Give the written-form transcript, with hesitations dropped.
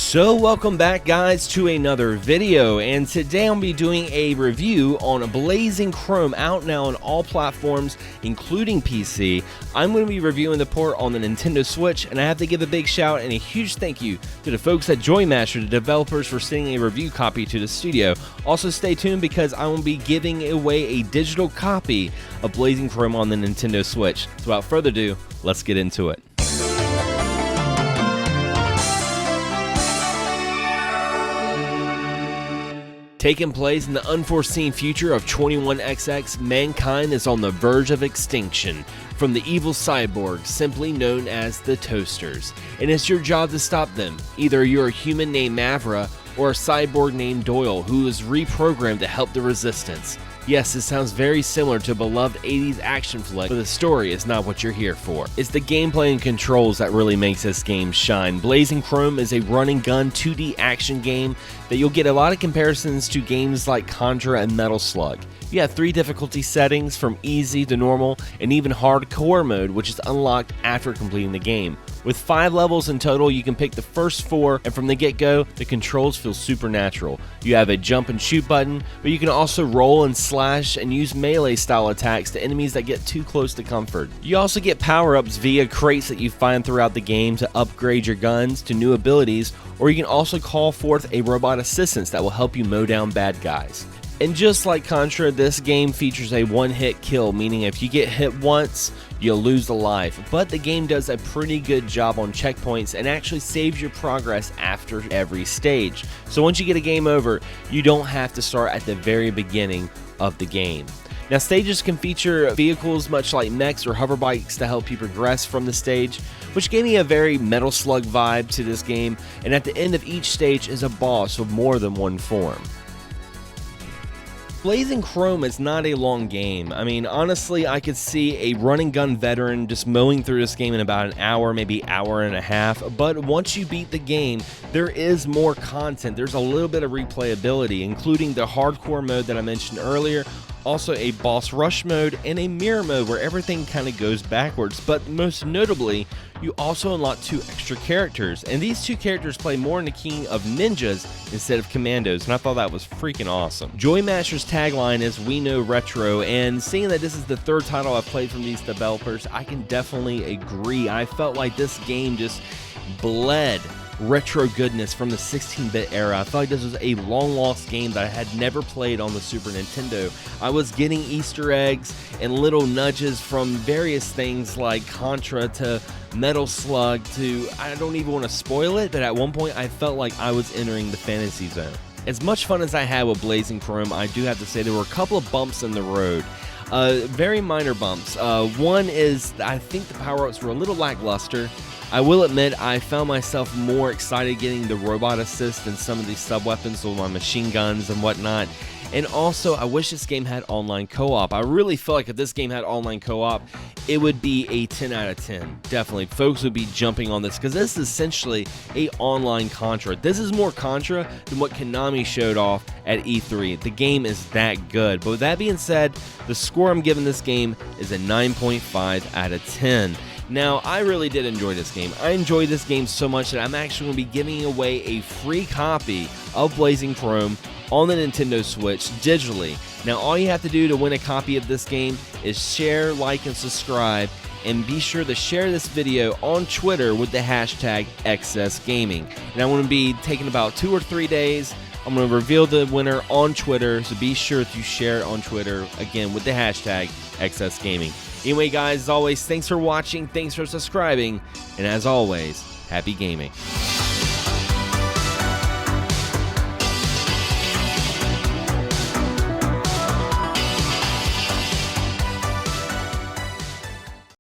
So welcome back guys to another video, and today I'm going to be doing a review on Blazing Chrome, out now on all platforms including PC. I'm going to be reviewing the port on the Nintendo Switch, and I have to give a big shout and a huge thank you to the folks at Joymasher, the developers, for sending a review copy to the studio. Also stay tuned because I will be giving away a digital copy of Blazing Chrome on the Nintendo Switch. So without further ado, let's get into it. Taking place in the unforeseen future of 21XX, mankind is on the verge of extinction from the evil cyborgs simply known as the Toasters, and it's your job to stop them. Either you're a human named Mavra or a cyborg named Doyle who is reprogrammed to help the resistance. Yes, this sounds very similar to a beloved 80s action flick, but the story is not what you're here for. It's the gameplay and controls that really makes this game shine. Blazing Chrome is a run-and-gun 2D action game that you'll get a lot of comparisons to games like Contra and Metal Slug. You have 3 difficulty settings, from easy to normal, and even hardcore mode, which is unlocked after completing the game. With 5 levels in total, you can pick the first 4, and from the get-go, the controls feel supernatural. You have a jump and shoot button, but you can also roll and slash and use melee style attacks to enemies that get too close to comfort. You also get power-ups via crates that you find throughout the game to upgrade your guns to new abilities, or you can also call forth a robot assistant that will help you mow down bad guys. And just like Contra, this game features a one-hit kill, meaning if you get hit once, you'll lose a life. But the game does a pretty good job on checkpoints and actually saves your progress after every stage. So once you get a game over, you don't have to start at the very beginning of the game. Now, stages can feature vehicles much like mechs or hover bikes to help you progress from the stage, which gave me a very Metal Slug vibe to this game, and at the end of each stage is a boss of more than one form. Blazing Chrome is not a long game. I mean, honestly, I could see a run-and-gun veteran just mowing through this game in about an hour, maybe hour and a half, but once you beat the game, there is more content. There's a little bit of replayability, including the hardcore mode that I mentioned earlier, also a boss rush mode, and a mirror mode where everything kind of goes backwards. But most notably, you also unlock 2 extra characters, and these 2 characters play more in the key of ninjas instead of commandos, and I thought that was freaking awesome. Joymasher's tagline is "We know retro," and seeing that this is the 3rd title I've played from these developers, I can definitely agree. I felt like this game just bled retro goodness from the 16-bit era. I felt like this was a long-lost game that I had never played on the Super Nintendo. I was getting Easter eggs and little nudges from various things like Contra to Metal Slug to, I don't even want to spoil it, but at one point I felt like I was entering the fantasy zone. As much fun as I had with Blazing Chrome, I do have to say there were a couple of bumps in the road. Very minor bumps. One is, I think the power-ups were a little lackluster. I will admit I found myself more excited getting the robot assist and some of these sub-weapons with my machine guns and whatnot. And also, I wish this game had online co-op. I really feel like if this game had online co-op, it would be a 10 out of 10. Definitely. Folks would be jumping on this because this is essentially a online Contra. This is more Contra than what Konami showed off at E3. The game is that good. But with that being said, the score I'm giving this game is a 9.5 out of 10. Now, I really did enjoy this game. I enjoyed this game so much that I'm actually going to be giving away a free copy of Blazing Chrome on the Nintendo Switch digitally. Now, all you have to do to win a copy of this game is share, like, and subscribe, and be sure to share this video on Twitter with the hashtag XSGaming. And I'm going to be taking about 2 or 3 days. I'm going to reveal the winner on Twitter, so be sure to share it on Twitter, again, with the hashtag XSGaming. Anyway, guys, as always, thanks for watching, thanks for subscribing, and as always, happy gaming.